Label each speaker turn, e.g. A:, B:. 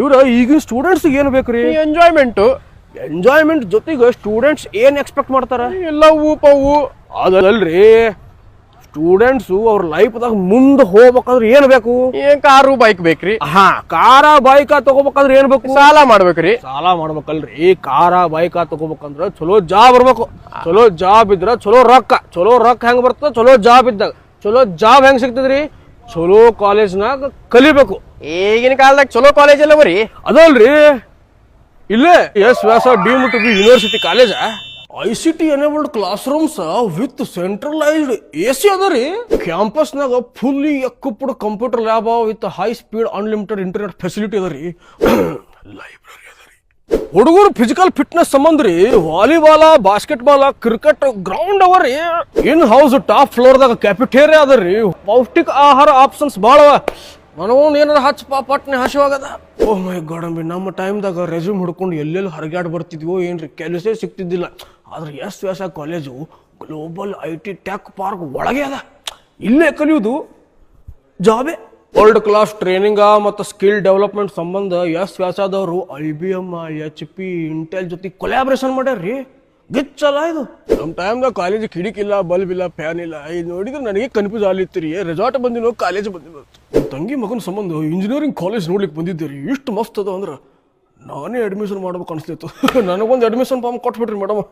A: ಇವ್ರ ಈಗಿನ ಸ್ಟೂಡೆಂಟ್ಸ್ ಏನು ಬೇಕ್ರಿ? ಎಂಜಾಯ್ಮೆಂಟ್ ಜೊತೆಗೆ ಸ್ಟೂಡೆಂಟ್ಸ್ ಏನ್ ಎಕ್ಸ್ಪೆಕ್ಟ್ ಮಾಡ್ತಾರ?
B: ಎಲ್ಲವೂ ಪವು
A: ಅದಲ್ರಿ, ಸ್ಟೂಡೆಂಟ್ಸು ಅವ್ರ ಲೈಫ್ದಾಗ ಮುಂದೆ ಹೋಗ್ಬೇಕಂದ್ರೆ ಏನ್ ಬೇಕು?
B: ಕಾರು ಬೈಕ್ ಬೇಕ್ರಿ.
A: ಕಾರ ಬೈಕ ತಗೋಬೇಕಂದ್ರೆ ಏನ್ ಬೇಕು?
B: ಸಾಲ ಮಾಡ್ಬೇಕ್ರಿ.
A: ಸಾಲ ಮಾಡ್ಬೇಕಲ್ರಿ. ಕಾರ ಬೈಕ ತಗೋಬೇಕಂದ್ರ ಚಲೋ ಜಾಬ್ ಇರ್ಬೇಕು. ಚಲೋ ಜಾಬ್ ಇದ್ರ ಚಲೋ ರೊಕ್ಕ ಹೆಂಗ್ ಬರ್ತದ? ಚಲೋ ಜಾಬ್ ಇದ್ದಾಗ. ಚಲೋ ಜಾಬ್ ಹೆಂಗ್ ಸಿಗ್ತದ್ರಿ? ಚಲೋ ಕಾಲೇಜ್ನಾಗ ಕಲಿಬೇಕು.
B: ಈಗಿನ ಕಾಲದಾಗ ಚಲೋ ಕಾಲೇಜ್ ಎಲ್ಲ ಬರೀ
A: ಅದಲ್ರಿ, ಇಲ್ಲೇ S Vyasa deemed to be university college ICT enabled class rooms with centralised AC ಅದರಿ. ಕ್ಯಾಂಪಸ್ನಾಗ fully equipped computer lab with high speed unlimited internet facility ಅದರಿ. ಲೈಬ್ರರಿ ಅದರಿ. ಹುಡುಗರು ಫಿಸಿಕಲ್ ಫಿಟ್ನೆಸ್ ಸಂಬಂಧ ರೀ ವಾಲಿಬಾಲ, ಬಾಸ್ಕೆಟ್ಬಾಲ್, ಕ್ರಿಕೆಟ್ ಗ್ರೌಂಡ್ ಅವರಿ. ಇನ್ ಹೌಸ್ ಟಾಪ್ ಫ್ಲೋರ್ದಾಗ ಕ್ಯಾಫೆಟೇರಿಯಾ ಅದರಿ. ಪೌಷ್ಟಿಕ ಆಹಾರ ಆಪ್ಷನ್ಸ್ ಭಾಳ ಅವ. ನನಗೊಂದು ಏನಾರ ಪಟ್ನೆ ಹಸಿವಾಗದ. ಓಹ್ ಮೈ ಗಾಡ್ ಅಂಬಿ, ನಮ್ಮ ಟೈಮ್ದಾಗ ರೆಸ್ಯೂಮ್ ಹುಡ್ಕೊಂಡು ಎಲ್ಲೆಲ್ಲಿ ಹೊರಗಾಡ್ ಬರ್ತಿದ್ವೋ ಏನ್ರಿ, ಕೆಲಸ ಸಿಗ್ತಿದ್ದಿಲ್ಲ. ಆದ್ರೆ S Vyasa college global IT tech park ಒಳಗೆ ಅದ. ಇಲ್ಲೇ ಕಲಿಯೋದು ಜಾಬೇ. ವರ್ಲ್ಡ್ ಕ್ಲಾಸ್ ಟ್ರೈನಿಂಗ್ ಮತ್ತು ಸ್ಕಿಲ್ ಡೆವಲಪ್ಮೆಂಟ್ ಸಂಬಂಧ ಎಸ್ ವ್ಯಾಸದವರು IBM, HP, ಇಂಟೆಲ್ ಜೊತೆ ಕೊಲ್ಯಾಬ್ರೇಷನ್ ಮಾಡ್ಯಾರ್ರಿ. ಗಿಚ್ಚಲ್ಲ ಇದು. ನಮ್ಮ ಟೈಮ್ದಾಗ ಕಾಲೇಜ್ ಕಿಡಿಕಿಲ್ಲ, ಬಲ್ಬ್ ಇಲ್ಲ, ಫ್ಯಾನ್ ಇಲ್ಲ. ಇದು ನೋಡಿದ್ರೆ ನನಗೆ ಕನ್ಫ್ಯೂಸ್ ಆಗ್ಲಿತ್ತೀರಿ. ರೆಸಾರ್ಟ್ ಬಂದಿನೋ ಕಾಲೇಜ್ ಬಂದಿನೋ. ನಮ್ಮ ತಂಗಿ ಮಗನ ಸಂಬಂಧ ಇಂಜಿನಿಯರಿಂಗ್ ಕಾಲೇಜ್ ನೋಡ್ಲಿಕ್ಕೆ ಬಂದಿದ್ದೆ ರೀ. ಇಷ್ಟು ಮಸ್ತ್ ಅದ ಅಂದ್ರೆ ನಾನೇ ಅಡ್ಮಿಷನ್ ಮಾಡ್ಬೇಕು ಅನಿಸ್ತಿತ್ತು. ನನಗೊಂದು ಅಡ್ಮಿಷನ್ ಫಾರ್ಮ್ ಕೊಟ್ಬಿಟ್ರಿ ಮೇಡಮ್.